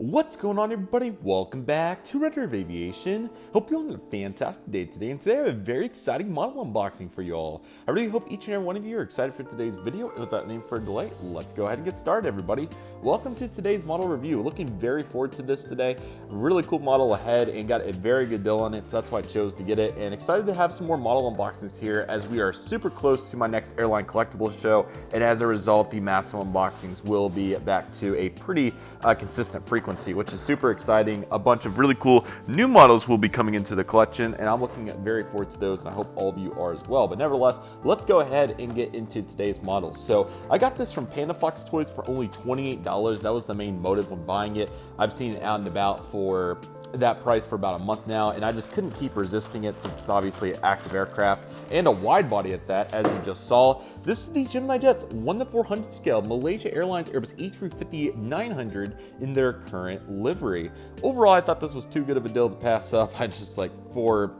What's going on, everybody? Welcome back to Redriveraviation. Hope you're having a fantastic day today, and today I have a very exciting model unboxing for you all. I really hope each and every one of you are excited for today's video, and without any further delay, let's go ahead and get started, everybody. Welcome to today's model review. Looking very forward to this today. Really cool model ahead, and got a very good deal on it, so that's why I chose to get it, and excited to have some more model unboxings here as we are super close to my next airline collectibles show, and as a result, the massive unboxings will be back to a pretty consistent frequency, which is super exciting. A bunch of really cool new models will be coming into the collection, and I'm looking very forward to those, and I hope all of you are as well. But nevertheless, let's go ahead and get into today's models. So I got this from Panda Fox Toys for only $28. That was the main motive when buying it. I've seen it out and about for that price for about a month now, and I just couldn't keep resisting it since it's obviously an active aircraft and a wide body at that, as you just saw. This is the GeminiJets 1:400 scale Malaysia Airlines Airbus A350-900 in their current livery. Overall, I thought this was too good of a deal to pass up. I just for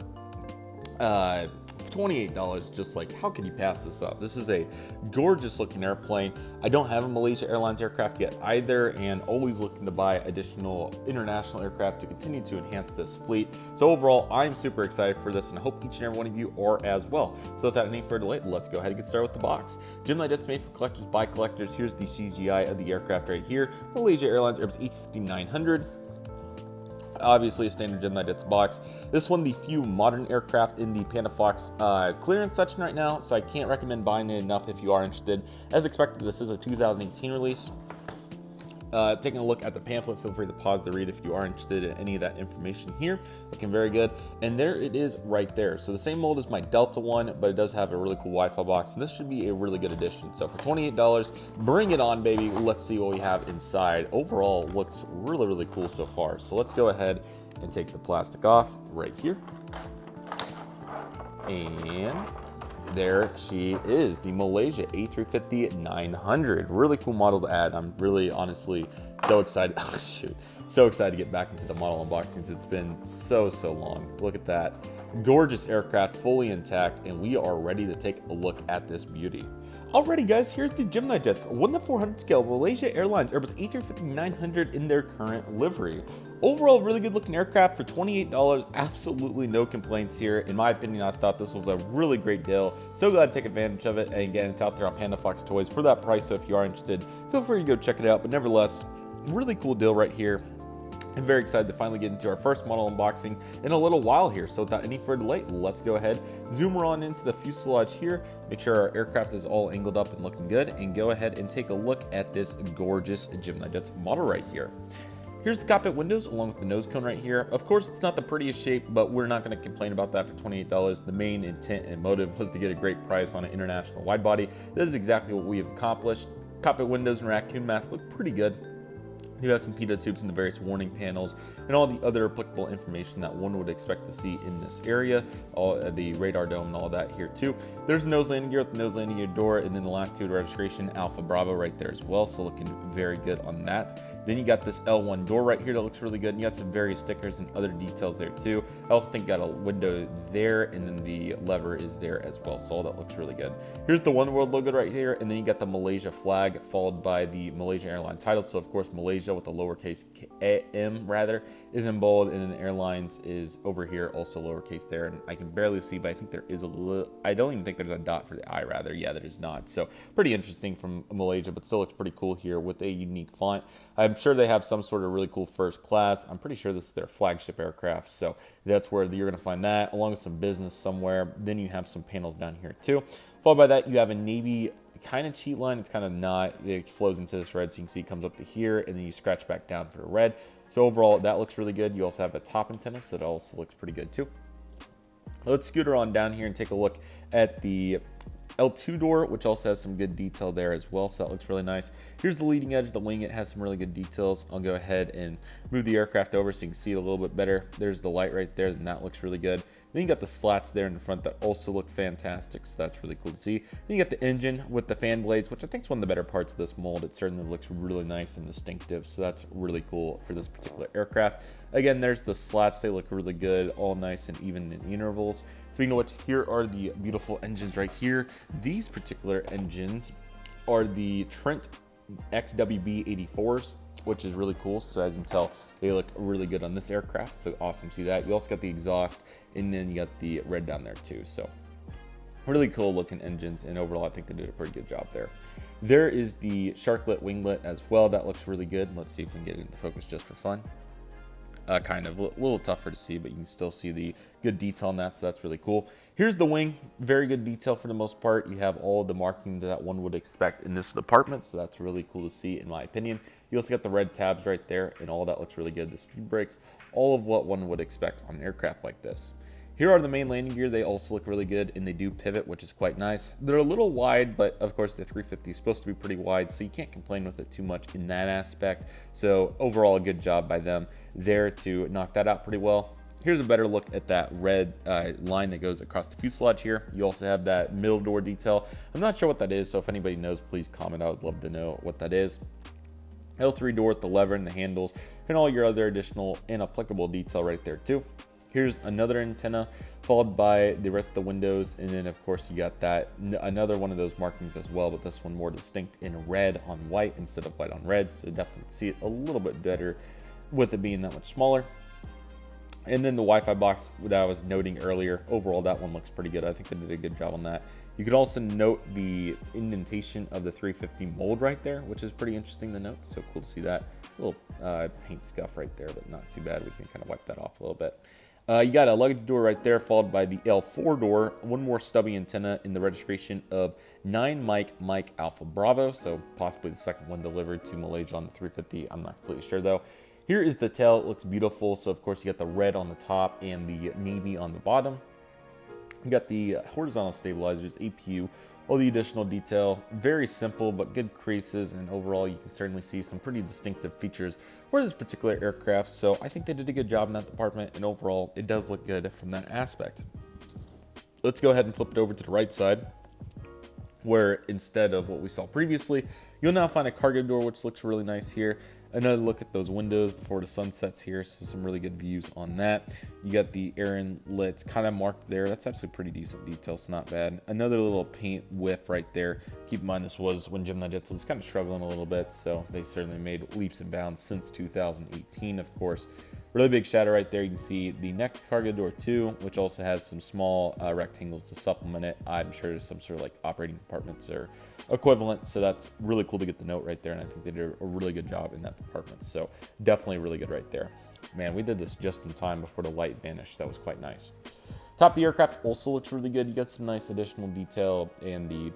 $28, just how can you pass this up? This is a gorgeous looking airplane. I don't have a Malaysia Airlines aircraft yet either, and always looking to buy additional international aircraft to continue to enhance this fleet. So overall, I'm super excited for this, and I hope each and every one of you are as well. So without any further delay, let's go ahead and get started with the box. GeminiJets made for collectors by collectors. Here's the CGI of the aircraft right here. Malaysia Airlines Airbus A350-900. Obviously a standard GeminiJets box. This one, the few modern aircraft in the Panda Fox clearance section right now, so I can't recommend buying it enough if you are interested. As expected, this is a 2018 release. Taking a look at the pamphlet, feel free to pause the read if you are interested in any of that information here. Looking very good, and there it is right there. So the same mold as my Delta one, but it does have a really cool Wi-Fi box, and this should be a really good addition. So for $28, bring it on, baby. Let's see what we have inside. Overall, looks really cool so far. So let's go ahead and take the plastic off right here, and there she is, the Malaysia A350-900. Really cool model to add. I'm really honestly so excited. Oh, shoot. So excited to get back into the model unboxings. It's been so long. Look at that. Gorgeous aircraft, fully intact, and we are ready to take a look at this beauty. Alrighty guys, here's the GeminiJets 1:400 scale Malaysia Airlines Airbus A350-900 in their current livery. Overall, really good looking aircraft for $28. Absolutely no complaints here. In my opinion, I thought this was a really great deal. So glad to take advantage of it. And again, it's out there on Panda Fox Toys for that price. So if you are interested, feel free to go check it out. But nevertheless, really cool deal right here. I'm very excited to finally get into our first model unboxing in a little while here. So without any further delay, let's go ahead, zoom on into the fuselage here, make sure our aircraft is all angled up and looking good, and go ahead and take a look at this gorgeous GeminiJets model right here. Here's the cockpit windows along with the nose cone right here. Of course, it's not the prettiest shape, but we're not going to complain about that for $28. The main intent and motive was to get a great price on an international wide body. This is exactly what we have accomplished. Cockpit windows and raccoon mask look pretty good. You have some pitot tubes in the various warning panels and all the other applicable information that one would expect to see in this area. All the radar dome and all that here too. There's nose landing gear with the nose landing gear door, and then the last two registration Alpha Bravo right there as well. So looking very good on that. Then you got this L1 door right here that looks really good. And you got some various stickers and other details there too. I also think got a window there, and then the lever is there as well. So all that looks really good. Here's the One World logo right here, and then you got the Malaysia flag followed by the Malaysia airline title. So of course Malaysia with the lowercase M rather is in bold, and then the airlines is over here also lowercase there, and I can barely see, but I think there is a little, I don't even think there's a dot for the I rather. Yeah, there is not. So pretty interesting from Malaysia, but still looks pretty cool here with a unique font. I'm sure they have some sort of really cool first class. I'm pretty sure this is their flagship aircraft, so that's where you're going to find that, along with some business somewhere. Then you have some panels down here too. Followed by that, you have a navy kind of cheat line. It's kind of not. It flows into this red, so you can see it comes up to here, and then you scratch back down for the red. So overall, that looks really good. You also have a top antenna, so that also looks pretty good too. Let's scooter on down here and take a look at the L2 door, which also has some good detail there as well, so that looks really nice. Here's the leading edge of the wing. It has some really good details. I'll go ahead and move the aircraft over so you can see it a little bit better. There's the light right there, and that looks really good. Then you got the slats there in the front that also look fantastic, so that's really cool to see. Then you got the engine with the fan blades, which I think is one of the better parts of this mold. It certainly looks really nice and distinctive, so that's really cool for this particular aircraft. Again, there's the slats. They look really good, all nice and even in intervals. Speaking of which, here are the beautiful engines right here. These particular engines are the Trent XWB-84s. which is really cool. So as you can tell, they look really good on this aircraft. So awesome to see that. You also got the exhaust, and then you got the red down there too. So really cool looking engines, and overall I think they did a pretty good job there. There is the sharklet winglet as well. That looks really good. Let's see if we can get it into focus just for fun. Kind of a little tougher to see, but you can still see the good detail on that, so that's really cool. Here's the wing. Very good detail for the most part. You have all the marking that one would expect in this department, so that's really cool to see in my opinion. You also got the red tabs right there, and all that looks really good. The speed brakes, all of what one would expect on an aircraft like this. Here are the main landing gear. They also look really good, and they do pivot, which is quite nice. They're a little wide, but of course the 350 is supposed to be pretty wide, so you can't complain with it too much in that aspect. So overall, a good job by them there to knock that out pretty well. Here's a better look at that red line that goes across the fuselage here. You also have that middle door detail. I'm not sure what that is, so if anybody knows, please comment. I would love to know what that is. L3 door with the lever and the handles, and all your other additional and applicable detail right there too. Here's another antenna, followed by the rest of the windows, and then of course you got that another one of those markings as well, but this one more distinct in red on white instead of white on red, so definitely see it a little bit better with it being that much smaller. And then the Wi-Fi box that I was noting earlier, overall that one looks pretty good. I think they did a good job on that. You could also note the indentation of the 350 mold right there, which is pretty interesting to note. So cool to see that. A little paint scuff right there, but not too bad. We can kind of wipe that off a little bit. You got a luggage door right there, followed by the L4 door, one more stubby antenna in the registration of 9 Mike Alpha Bravo, so possibly the second one delivered to Malaysia on the 350. I'm not completely sure though. Here is the tail. It looks beautiful. So of course you got the red on the top and the navy on the bottom. You got the horizontal stabilizers, APU, all the additional detail. Very simple, but good creases, and overall you can certainly see some pretty distinctive features for this particular aircraft. So I think they did a good job in that department, and overall it does look good from that aspect. Let's go ahead and flip it over to the right side, where instead of what we saw previously, you'll now find a cargo door, which looks really nice here. Another look at those windows before the sun sets here, so some really good views on that. You got the air inlets kind of marked there. That's actually pretty decent detail, so not bad. Another little paint whiff right there. Keep in mind this was when GeminiJets was kind of struggling a little bit, so they certainly made leaps and bounds since 2018, of course. Really big shadow right there. You can see the next cargo door too, which also has some small rectangles to supplement it. I'm sure there's some sort of like operating compartments or equivalent, so that's really cool to get the note right there, and I think they did a really good job in that department. So definitely really good right there. Man, we did this just in time before the light vanished. That was quite nice. Top of the aircraft also looks really good. You got some nice additional detail in the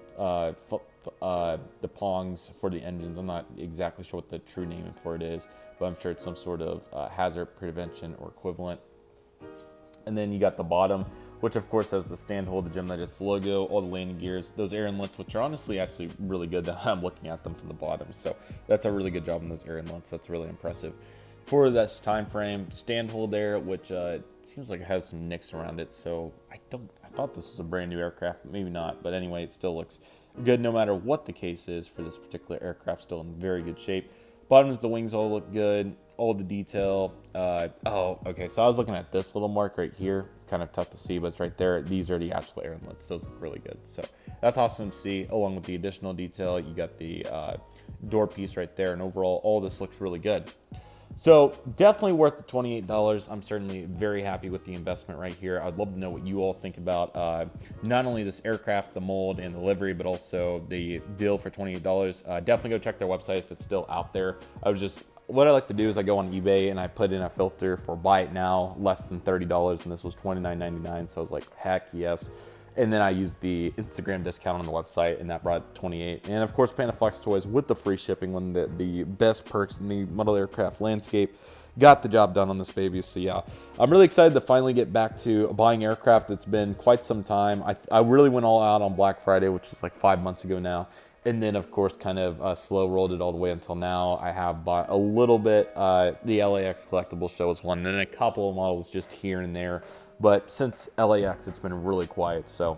pongs for the engines. I'm not exactly sure what the true name for it is, but I'm sure it's some sort of hazard prevention or equivalent. And then you got the bottom, which of course has the stand hold, the GeminiJets logo, all the landing gears, those air inlets, which are honestly actually really good that I'm looking at them from the bottom. So that's a really good job on those air inlets. That's really impressive. For this time frame, stand hold there, which seems like it has some nicks around it. So I thought this was a brand new aircraft, but maybe not. But anyway, it still looks good no matter what the case is for this particular aircraft. Still in very good shape. Bottom is the wings all look good, all the detail. Oh, okay, so I was looking at this little mark right here. It's kind of tough to see, but it's right there. These are the actual air inlets. Those look really good. So that's awesome to see, along with the additional detail. You got the door piece right there, and overall, all this looks really good. So definitely worth the $28. I'm certainly very happy with the investment right here. I'd love to know what you all think about not only this aircraft, the mold, and the livery, but also the deal for $28. Definitely go check their website if it's still out there. What I like to do is I go on eBay and I put in a filter for buy it now, less than $30, and this was $29.99. So I was like, heck yes. And then I used the Instagram discount on the website, and that brought $28. And of course, Panaflex Toys with the free shipping, one of the best perks in the model aircraft landscape, got the job done on this baby. So yeah, I'm really excited to finally get back to buying aircraft. It's been quite some time. I really went all out on Black Friday, which is like 5 months ago now. And then, of course, kind of slow rolled it all the way until now. I have bought a little bit. The LAX collectible show is one, and then a couple of models just here and there. But since LAX, it's been really quiet. So,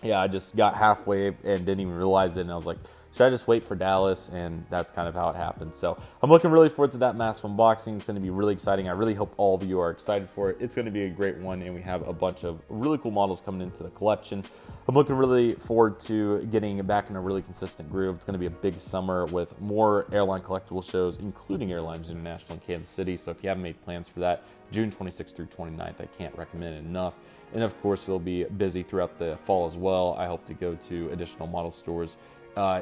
yeah, I just got halfway and didn't even realize it. And I was like, should I just wait for Dallas? And that's kind of how it happened. So I'm looking really forward to that massive unboxing. It's going to be really exciting. I really hope all of you are excited for it. It's going to be a great one, and we have a bunch of really cool models coming into the collection. I'm looking really forward to getting back in a really consistent groove. It's going to be a big summer with more airline collectible shows, including Airlines International in Kansas City. So if you haven't made plans for that, June 26th through 29th, I can't recommend it enough. And of course, it'll be busy throughout the fall as well. I hope to go to additional model stores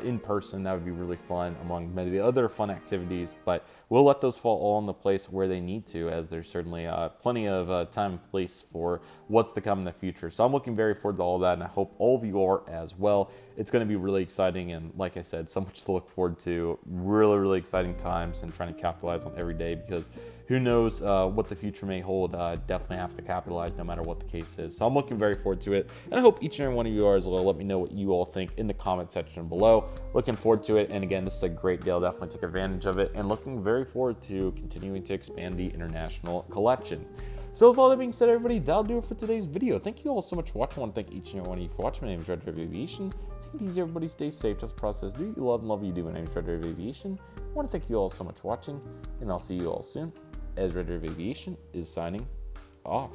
in person. That would be really fun, among many other fun activities, but we'll let those fall all into place where they need to, as there's certainly plenty of time and place for what's to come in the future. So I'm looking very forward to all of that, and I hope all of you are as well. It's going to be really exciting, and like I said, so much to look forward to. Really, really exciting times, and trying to capitalize on every day, because who knows what the future may hold. Definitely have to capitalize no matter what the case is. So I'm looking very forward to it, and I hope each and every one of you are as well. Let me know what you all think in the comment section below. Looking forward to it, and again, this is a great deal. Definitely take advantage of it, and looking very forward to continuing to expand the international collection. So with all that being said, everybody, that'll do it for today's video. Thank you all so much for watching. I want to thank each and every one of you for watching. My name is Redriveraviation. Take it easy, everybody. Stay safe. Just process. Do what you love and love what you do. My name is Redriveraviation. I want to thank you all so much for watching, and I'll see you all soon, as Redriveraviation is signing off.